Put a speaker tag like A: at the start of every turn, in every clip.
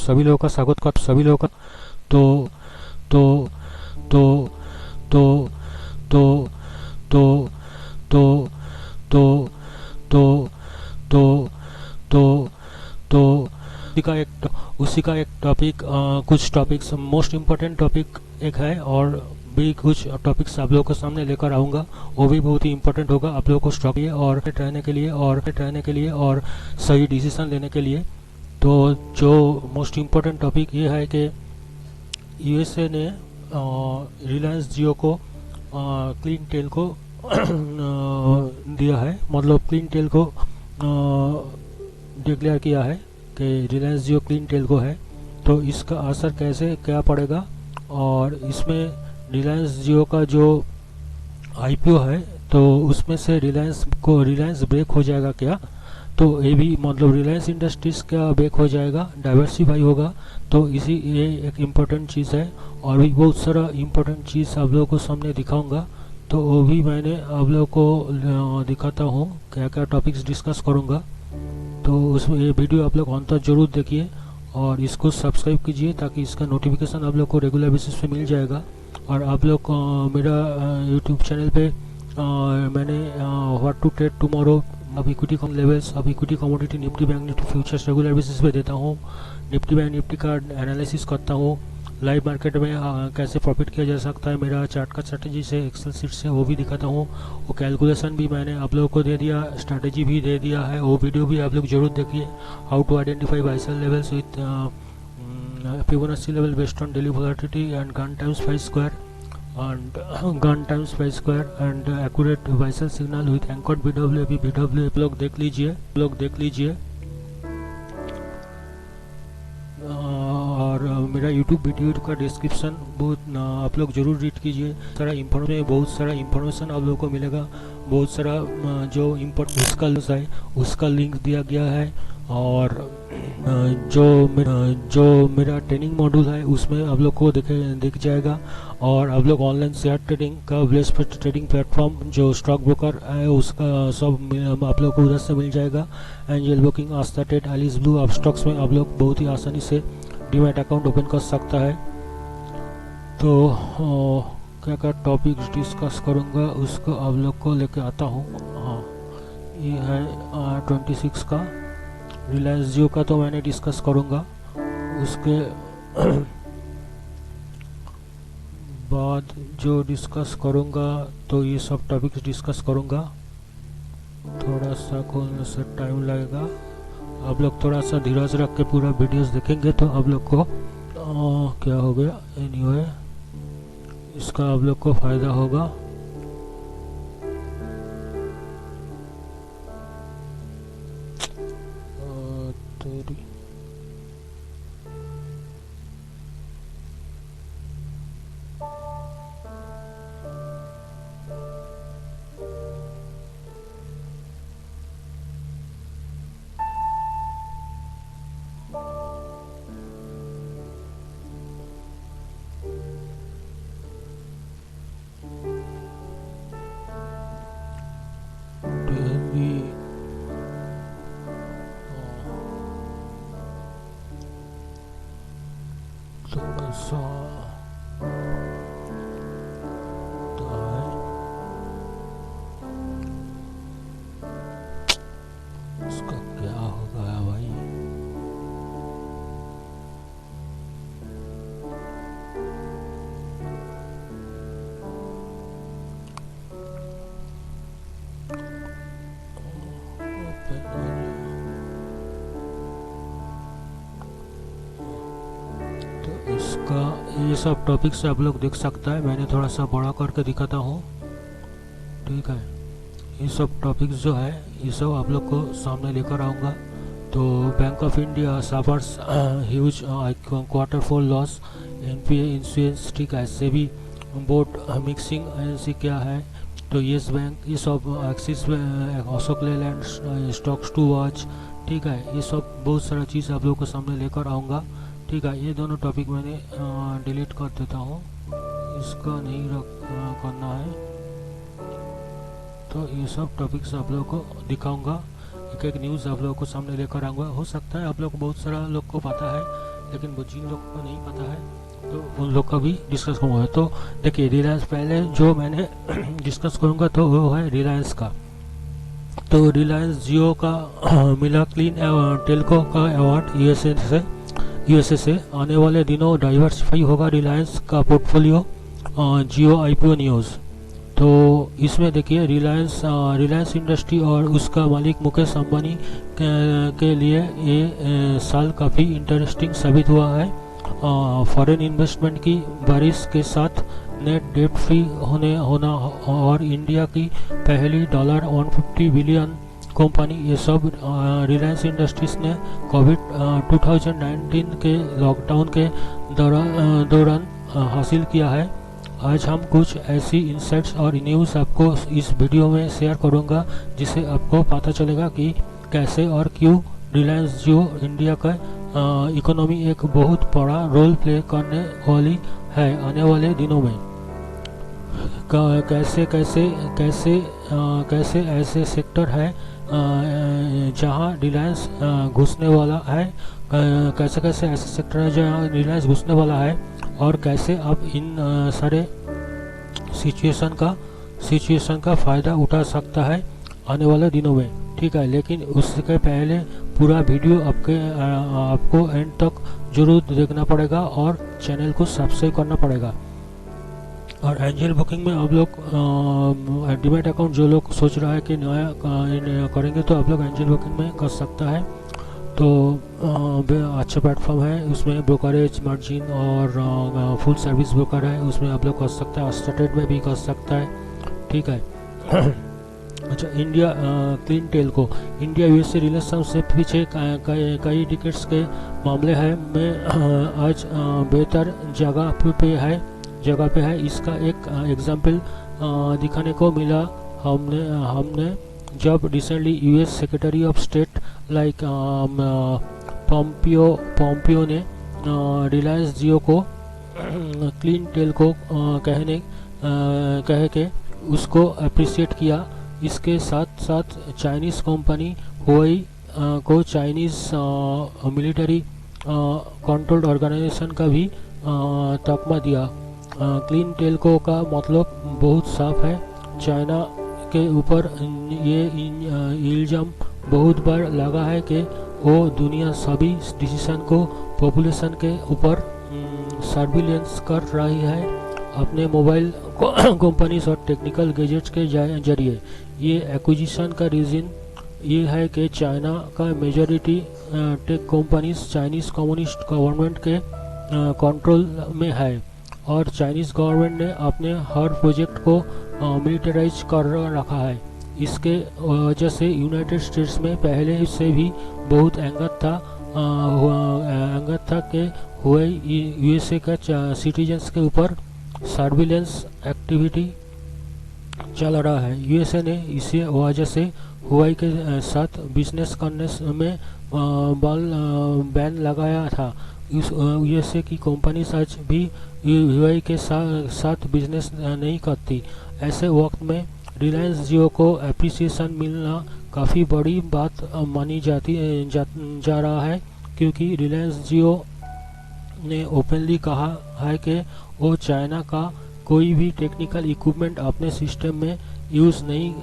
A: सभी लोगों का स्वागत कर सभी लोगों का तो तो तो तो तो तो तो तो तो तो तो तो उसी का एक टॉपिक कुछ टॉपिक्स मोस्ट इम्पोर्टेंट टॉपिक एक है और भी कुछ टॉपिक्स आप लोगों के सामने लेकर आऊँगा। वो भी बहुत ही इम्पोर्टेंट होगा आप लोगों को स्टॉक लिए और रहने के लिए और सही डिसीजन लेने के लिए। तो जो मोस्ट इम्पोर्टेंट टॉपिक ये है कि यूएसए ने रिलायंस जियो को क्लीन टेल को दिया है, मतलब क्लीन टेल को डिक्लेयर किया है कि रिलायंस जियो क्लीन टेल को है। तो इसका असर कैसे क्या पड़ेगा और इसमें रिलायंस जियो का जो आईपीओ है तो उसमें से रिलायंस ब्रेक हो जाएगा क्या, तो ये भी मतलब रिलायंस इंडस्ट्रीज का ब्रेक हो जाएगा, डाइवर्सिफाई होगा। तो ये एक इम्पोर्टेंट चीज़ है और भी बहुत सारा इम्पोर्टेंट चीज़ आप लोगों को सामने दिखाऊंगा। तो वो भी मैंने आप लोगों को दिखाता हूँ क्या क्या टॉपिक्स डिस्कस करूँगा। तो उसमें ये वीडियो आप लोग अंत तक जरूर देखिए और इसको सब्सक्राइब कीजिए ताकि इसका नोटिफिकेशन आप लोग को रेगुलर बेसिस पे मिल जाएगा। और आप लोग मेरा यूट्यूब चैनल पे मैंने व्हाट टू ट्रेड टुमारो, अब इक्विटी लेवल्स, अब equity commodity, Nifty bank Nifty futures regular basis पे देता हूँ। निफ्टी बैंक निफ्टी का एनालिसिस करता हूँ। लाइव मार्केट में कैसे प्रॉफिट किया जा सकता है मेरा चार्ट का स्ट्रेटेजी से, एक्सेल सीट से, वो भी दिखाता हूँ। वो कैलकुलेशन भी मैंने आप लोगों को दे दिया, स्ट्रेटेजी भी दे दिया है, वो वीडियो भी आप लोग जरूर देखिए। How to identify buy sell levels with Fibonacci level based on daily volatility and gun times 5 square and accurate buy sell signal with anchored BW लोग देख लीजिए। और मेरा YouTube वीडियो का डिस्क्रिप्शन बहुत आप लोग जरूर रीड कीजिए। बहुत सारा इंफॉर्मेशन आप लोगों को मिलेगा, बहुत सारा जो इम्पोर्टेंट उसका लिंक दिया गया है। और जो मेरा ट्रेनिंग मॉड्यूल है उसमें आप लोग को दिख जाएगा। और आप लोग ऑनलाइन शेयर ट्रेडिंग का बेस्ट ट्रेडिंग प्लेटफॉर्म जो स्टॉक ब्रोकर है उसका सब आप लोग को उधर से मिल जाएगा। एंजल बुकिंग, आस्था ट्रेड, एलिस ब्लू, आप स्टॉक्स में आप लोग बहुत ही आसानी से डीमैट अकाउंट ओपन कर सकता है। तो क्या क्या टॉपिक्स डिस्कस करूँगा उसको आप लोग को लेके आता हूँ। हाँ, ये है 26 का रिलायंस जियो का तो मैंने डिस्कस करूँगा। उसके बाद जो डिस्कस करूँगा तो ये सब टॉपिक्स डिस्कस करूँगा। थोड़ा सा खोलने से टाइम लगेगा, आप लोग थोड़ा सा धीरज रख के पूरा वीडियोस देखेंगे तो आप लोग को क्या हो गया, एनीवे इसका आप लोग को फ़ायदा होगा। इसका क्या होगा भाई, इसका ये सब टॉपिक्स आप लोग देख सकता है। मैंने थोड़ा सा बड़ा करके दिखाता हूँ, ठीक है। ये सब टॉपिक्स जो है ये सब आप लोग को सामने लेकर आऊँगा। तो bank of India suffers huge quarter 4 loss, NPA insurance, ठीक है। सेबी बोर्ड मिक्सिंग एजेंसी क्या है, तो येस बैंक, ये सब Axis Ashok Leyland stocks to watch, ठीक है। ये सब बहुत सारा चीज़ आप लोगों को सामने लेकर आऊँगा, ठीक है। ये दोनों टॉपिक मैंने डिलीट कर देता हूँ, इसका नहीं करना है। तो ये सब टॉपिक्स आप लोगों को दिखाऊंगा, एक एक न्यूज़ आप लोगों को सामने लेकर आऊँगा। हो सकता है आप लोग को बहुत सारा लोग को पता है लेकिन वो जिन लोगों को नहीं पता है तो उन लोग का भी डिस्कस करूँगा। तो देखिए, रिलायंस पहले जो मैंने डिस्कस करूँगा तो वो है रिलायंस का। तो रिलायंस जियो का मिला क्लीन टेल्को का अवार्ड यूएसए से। आने वाले दिनों डाइवर्सिफाई होगा रिलायंस का पोर्टफोलियो। जियो आईपीओ न्यूज़। तो इसमें देखिए, रिलायंस इंडस्ट्री और उसका मालिक मुकेश अंबानी के लिए ये साल काफ़ी इंटरेस्टिंग साबित हुआ है। फॉरेन इन्वेस्टमेंट की बारिश के साथ नेट डेट फ्री होना और इंडिया की पहली $150 बिलियन कंपनी, ये सब रिलायंस इंडस्ट्रीज ने कोविड 2019 के लॉकडाउन के दौरान हासिल किया है। आज हम कुछ ऐसी इंसाइट्स और न्यूज़ आपको इस वीडियो में शेयर करूंगा जिससे आपको पता चलेगा कि कैसे और क्यों रिलायंस जियो इंडिया का इकोनॉमी एक बहुत बड़ा रोल प्ले करने वाली है आने वाले दिनों में। कैसे ऐसे सेक्टर है जहां रिलायंस घुसने वाला है, कैसे ऐसे सेक्टर है जहां रिलायंस घुसने वाला है, और कैसे आप इन सारे सिचुएशन का फ़ायदा उठा सकता है आने वाले दिनों में। ठीक है, लेकिन उसके पहले पूरा वीडियो आपको एंड तक जरूर देखना पड़ेगा और चैनल को सब्सक्राइब करना पड़ेगा। और एंजल बुकिंग में आप लोग डीमैट अकाउंट जो लोग सोच रहा है कि नया करेंगे तो आप लोग एंजल बुकिंग में कर सकता है। तो अच्छा प्लेटफॉर्म है, उसमें ब्रोकरेज मार्जिन और फुल सर्विस ब्रोकर है, उसमें आप लोग कर सकता है। स्टार्टेड में भी कर सकता है। ठीक है। अच्छा, India clean Telco, India USA relationship पीछे कई डिकेट्स के मामले हैं में आज बेहतर जगह पे है। इसका एक एग्जाम्पल दिखाने को मिला हमने जब recently US secretary of state like Pompeo ने रिलायंस जियो को क्लीन टेल्को कह के उसको अप्रिशिएट किया। इसके साथ साथ चाइनीज़ कंपनी हुआई को चाइनीज़ मिलिट्री कंट्रोल्ड ऑर्गेनाइजेशन का भी तकमा दिया। क्लीन टेल्को का मतलब बहुत साफ है। चाइना के ऊपर ये इल्ज़ाम बहुत बार लगा है कि वो दुनिया सभी डिसीजन को पॉपुलेशन के ऊपर सर्विलेंस कर रही है अपने मोबाइल कंपनीज और टेक्निकल गैजेट्स के जरिए। ये एक्विजिशन का रीज़न ये है कि चाइना का majority tech companies Chinese communist government के कंट्रोल में है और चाइनीज़ गवर्नमेंट ने अपने हर प्रोजेक्ट को मिलिटराइज कर रखा है। इसके वजह से यूनाइटेड स्टेट्स में पहले से भी बहुत एंगर था कि हुए यूएसए का सिटीजन्स के ऊपर सर्विलेंस एक्टिविटी चल रहा है। यूएसए ने इसी वजह से हुआई के साथ बिजनेस करने में बैन लगाया था। यूएसए की कंपनीज आज भी हुआई के साथ बिजनेस नहीं करती। ऐसे वक्त में रिलायंस जियो को एप्रिसिएशन मिलना काफ़ी बड़ी बात मानी जा रहा है, क्योंकि रिलायंस जियो ने ओपनली कहा है कि वो चाइना का कोई भी टेक्निकल इक्विपमेंट अपने सिस्टम में यूज़ नहीं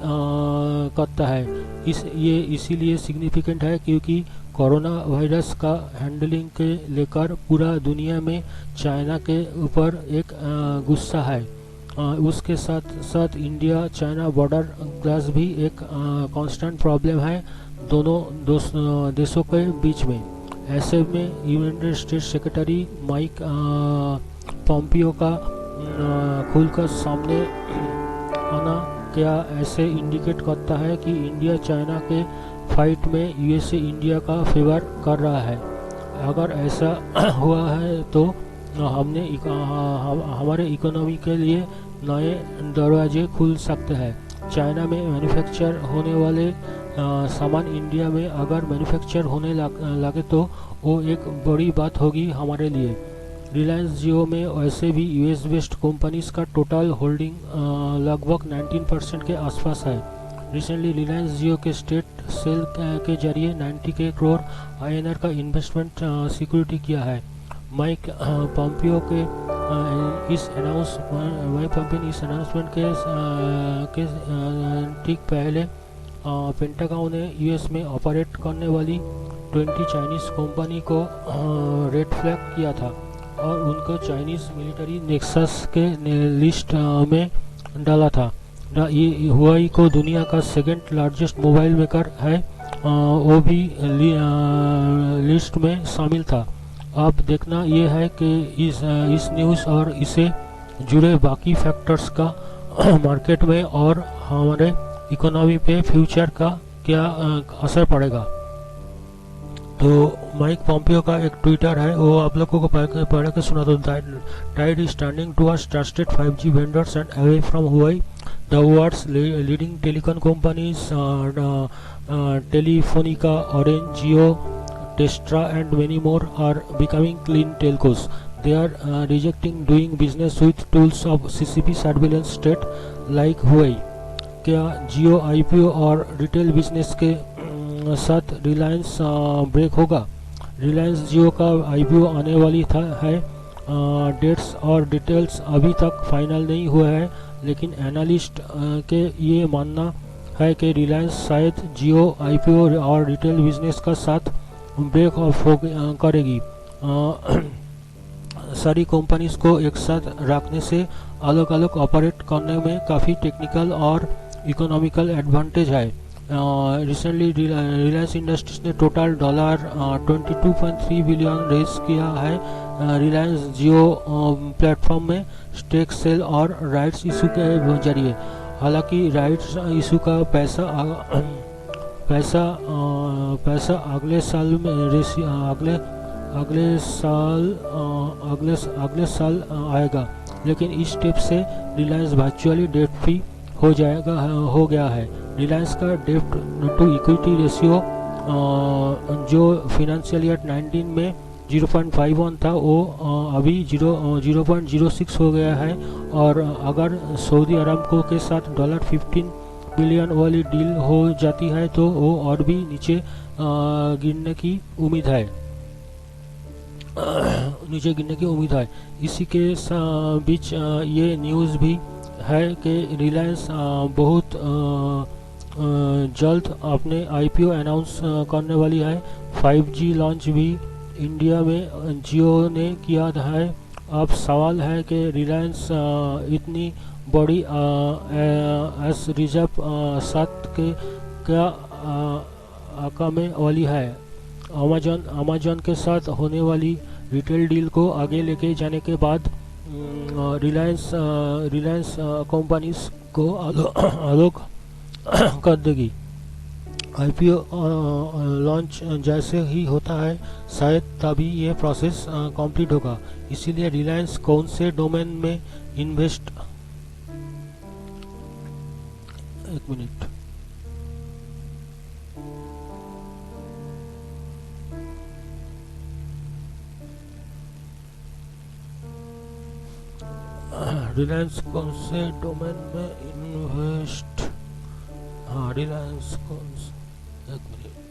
A: करता है। ये इसीलिए सिग्निफिकेंट है क्योंकि कोरोना वायरस का हैंडलिंग के लेकर पूरा दुनिया में चाइना के ऊपर एक गुस्सा है। उसके साथ साथ इंडिया चाइना बॉर्डर क्लास भी एक कांस्टेंट प्रॉब्लम है दोनों देशों के बीच में। ऐसे में United states secretary Mike Pompeo का खुलकर सामने आना क्या ऐसे इंडिकेट करता है कि इंडिया चाइना के फाइट में यूएसए इंडिया का फेवर कर रहा है। अगर ऐसा हुआ है तो हमारे इकोनॉमी के लिए नए दरवाजे खुल सकते हैं। चाइना में मैन्युफैक्चर होने वाले सामान इंडिया में अगर मैन्युफैक्चर होने लगे तो वो एक बड़ी बात होगी हमारे लिए। रिलायंस जियो में वैसे भी यूएस बेस्ड कंपनीज का टोटल होल्डिंग लगभग 19% के आसपास है। रिसेंटली रिलायंस जियो के स्टेट सेल के जरिए 90 करोड़ INR का इन्वेस्टमेंट सिक्योरिटी किया है। माइक पॉम्पियो के इस अनाउंसमेंट के ठीक पहले पेंटागन ने यूएस में ऑपरेट करने वाली 20 चाइनीज कंपनी को रेड फ्लैग किया था और उनको चाइनीज मिलिट्री नेक्सस के लिस्ट में डाला था। हुआई को दुनिया का सेकंड लार्जेस्ट मोबाइल मेकर है, वो भी लिस्ट में शामिल था। अब देखना ये है कि इस न्यूज़ और इसे जुड़े बाकी फैक्टर्स का मार्केट में और हमारे इकोनॉमी पे फ्यूचर का क्या असर पड़ेगा। तो माइक पॉम्पियो का एक ट्विटर है, वो आप लोगों को पढ़ के सुना दो। Tide is turning towards trusted 5G vendors and away from Huawei, the world's leading telecom companies Telefonica, Orange, Jio, Telstra and many more are becoming clean telcos. They are rejecting doing business with tools of CCP surveillance state like Huawei. क्या जियो IPO और retail business के साथ Reliance break होगा? रिलायंस जियो का IPO आने वाली है। Dates और डिटेल्स अभी तक फाइनल नहीं हुआ है, लेकिन एनालिस्ट के ये मानना है कि रिलायंस शायद जियो IPO और रिटेल बिजनेस का साथ ब्रेक ऑफ करेगी। सारी कंपनीज को एक साथ रखने से अलग अलग ऑपरेट करने में काफ़ी टेक्निकल और इकोनॉमिकल एडवांटेज है। रिसेंटली रिलायंस इंडस्ट्रीज ने टोटल $22.3 बिलियन रेज किया है रिलायंस जियो प्लेटफॉर्म में स्टेक सेल और राइट्स इशू के जरिए। हालांकि राइट्स इशू का पैसा अगले साल आएगा, लेकिन इस स्टेप से रिलायंस वर्चुअली डेट फ्री हो गया है। रिलायंस का डेट टू इक्विटी रेशियो जो फाइनेंशियल ईयर 19 में 0.51 था, वो अभी 0.06 हो गया है। और अगर सऊदी अरब के साथ $15 बिलियन वाली डील हो जाती है तो वो और भी नीचे गिरने की उम्मीद है। इसी के बीच ये न्यूज़ भी है कि रिलायंस बहुत जल्द अपने IPO अनाउंस करने वाली है। 5G लॉन्च भी इंडिया में जियो ने किया है। अब सवाल है कि रिलायंस इतनी बड़ी एस रिजर्व साथ के क्या आकामे वाली है। अमेजन के साथ होने वाली रिटेल डील को आगे लेके जाने के बाद रिलायंस कंपनीज को अलग कर देगी। IPO लॉन्च जैसे ही होता है शायद तभी ये प्रोसेस कंप्लीट होगा। इसीलिए रिलायंस कौन से डोमेन में इन्वेस्ट एक मिनट रिलायंस कौन से डोमेन में इन्वेस्ट रिलायंस कौन से एक मिनट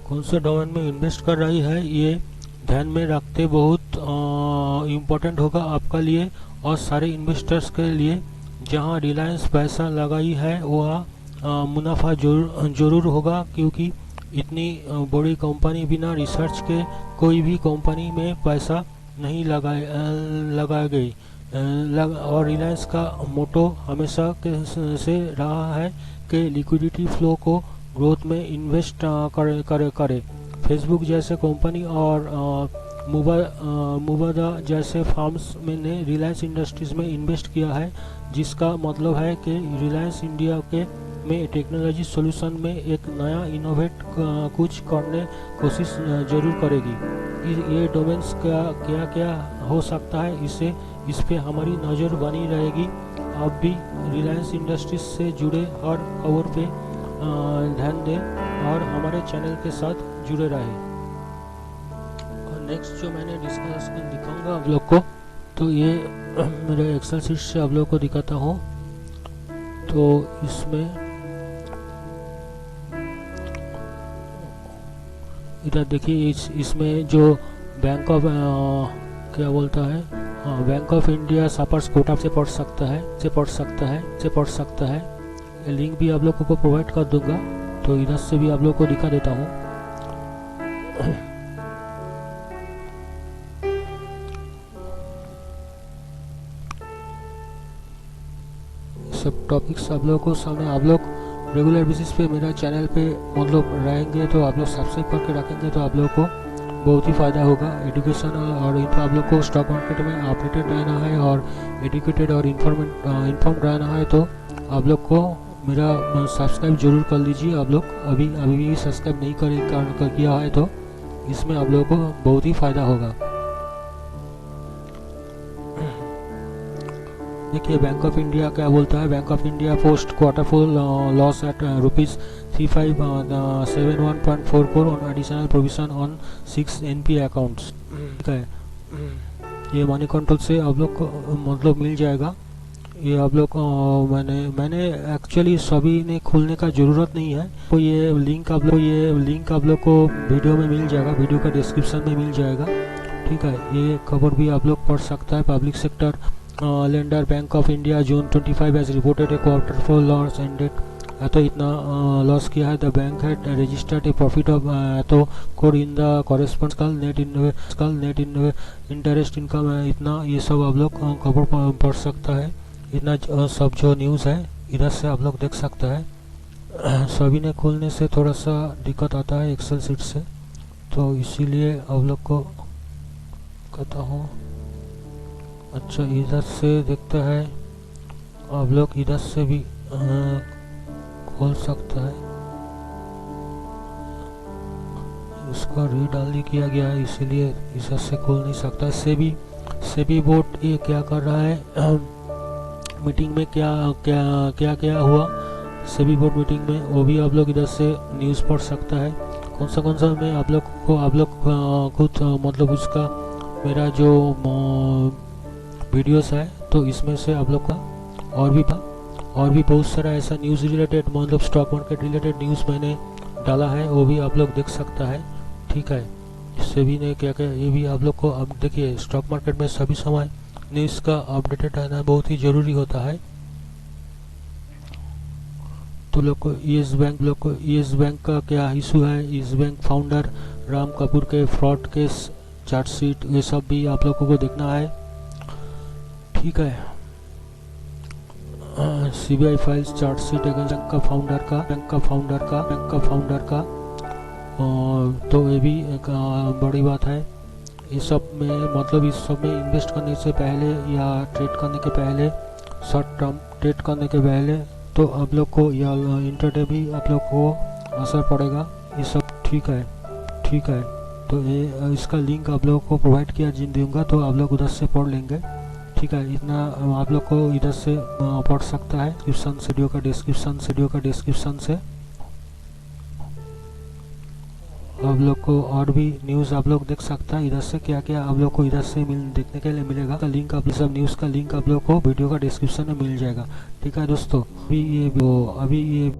A: कौन से डोमेन में इन्वेस्ट कर रही है, ये ध्यान में रखते बहुत इम्पोर्टेंट होगा आपका लिए और सारे इन्वेस्टर्स के लिए। जहां रिलायंस पैसा लगाई है वह मुनाफा जरूर होगा, क्योंकि इतनी बड़ी कंपनी बिना रिसर्च के कोई भी कंपनी में पैसा नहीं लगाई गई। और रिलायंस का मोटो हमेशा से रहा है कि लिक्विडिटी फ्लो को ग्रोथ में इन्वेस्ट करे। फेसबुक जैसे कंपनी और मुबादा जैसे फर्म्स ने रिलायंस इंडस्ट्रीज में इन्वेस्ट किया है, जिसका मतलब है कि रिलायंस इंडिया के में टेक्नोलॉजी सॉल्यूशन में एक नया इनोवेट कुछ करने कोशिश जरूर करेगी। ये डोमेन्स क्या हो सकता है, इस पे हमारी नज़र बनी रहेगी। आप भी रिलायंस इंडस्ट्रीज से जुड़े हर खबर पे ध्यान दें और हमारे चैनल के साथ जुड़े रहें। और नेक्स्ट जो मैंने डिस्कस दिखाऊँ होगा आप लोग को। तो ये मेरे एक्सेल शीट से आप लोग को दिखाता हूँ। तो इसमें इधर देखिए, इसमें जो बैंक ऑफ क्या बोलता है, हाँ, बैंक ऑफ इंडिया सापर्स कोटा से पढ़ सकता है। ये लिंक भी आप लोगों को प्रोवाइड कर दूंगा, तो इधर से भी आप लोग को दिखा देता हूँ। सब टॉपिक्स आप लोगों को सामने, आप लोग रेगुलर बेसिस पे मेरा चैनल पे मतलब रहेंगे, तो आप लोग सब्सक्राइब करके रखेंगे तो आप लोगों को बहुत ही फ़ायदा होगा। एजुकेशन और इनको आप लोग को स्टॉक मार्केट में अपडेटेड रहना है और एजुकेटेड और इन्फॉर्म रहना है, तो आप लोग को मेरा सब्सक्राइब जरूर कर लीजिए। आप लोग अभी भी सब्सक्राइब नहीं किया है तो इसमें आप लोगों को बहुत ही फ़ायदा होगा। देखिए बैंक ऑफ इंडिया क्या बोलता है। Bank of India post quarter four loss at ₹3571.44 on additional provision on 6 NP accounts. ठीक है, ये मनी कंट्रोल से आप लोग को मतलब मिल जाएगा। ये आप लोग मैंने एक्चुअली सभी ने खोलने का ज़रूरत नहीं है। तो ये लिंक आप लोग को वीडियो में मिल जाएगा, वीडियो का डिस्क्रिप्शन में मिल जाएगा। ठीक है, ये खबर भी आप लोग पढ़ सकता है। Public sector lender bank of India June 25 as reported a quarter four loss ended. तो इतना लॉस किया है। The bank had registered a profit of तो कोड in the correspond net interest income इतना, ये सब आप लोग खबर पढ़ सकता है। इतना सब जो न्यूज़ है इधर से आप लोग देख सकता है। सभी ने खोलने से थोड़ा सा दिक्कत आता है एक्सेल शीट से, तो इसीलिए आप लोग को कहता हूँ। अच्छा, इधर से देखता है आप लोग, इधर से भी खोल सकता है। इसका रीड ऑनली किया गया है, इसीलिए इधर से खोल नहीं सकता। सेबी बोर्ड ये क्या कर रहा है, मीटिंग में क्या हुआ सेबी बोर्ड मीटिंग में, वो भी आप लोग इधर से न्यूज़ पढ़ सकता है। कौन सा में आप लोग खुद मतलब उसका मेरा जो वीडियोस है, तो इसमें से आप लोग का और भी बहुत सारा ऐसा न्यूज़ रिलेटेड मतलब स्टॉक मार्केट रिलेटेड न्यूज़ मैंने डाला है, वो भी आप लोग देख सकता है। ठीक है, सेबी ने क्या ये भी आप लोग को अब देखिए, स्टॉक मार्केट में सभी समय न्यूज़ का अपडेटेड रहना बहुत ही ज़रूरी होता है। तो लोग को येस बैंक का क्या इशू है, yes bank founder Ram Kapoor के फ्रॉड केस चार्जशीट, ये सब भी आप लोगों को देखना है। ठीक है, CBI files chargesheet against bank का फाउंडर का तो ये भी एक बड़ी बात है। इस सब में मतलब इस सब में इन्वेस्ट करने से पहले या ट्रेड करने के पहले, शॉर्ट टर्म ट्रेड करने के पहले, तो आप लोग को या इंटरडे भी आप लोग को असर पड़ेगा ये सब। ठीक है, तो ये इसका लिंक आप लोगों को प्रोवाइड किया दूंगा, तो आप लोग उधर से पढ़ लेंगे। ठीक है, इतना आप लोग को इधर से पढ़ सकता है वीडियो का डिस्क्रिप्शन से आप लोग को और भी न्यूज़ आप लोग देख सकता है। इधर से क्या आप लोग को इधर से देखने के लिए मिलेगा। का लिंक आप सब न्यूज़ का लिंक आप लोग को वीडियो का डिस्क्रिप्शन में मिल जाएगा। ठीक है दोस्तों, अभी ये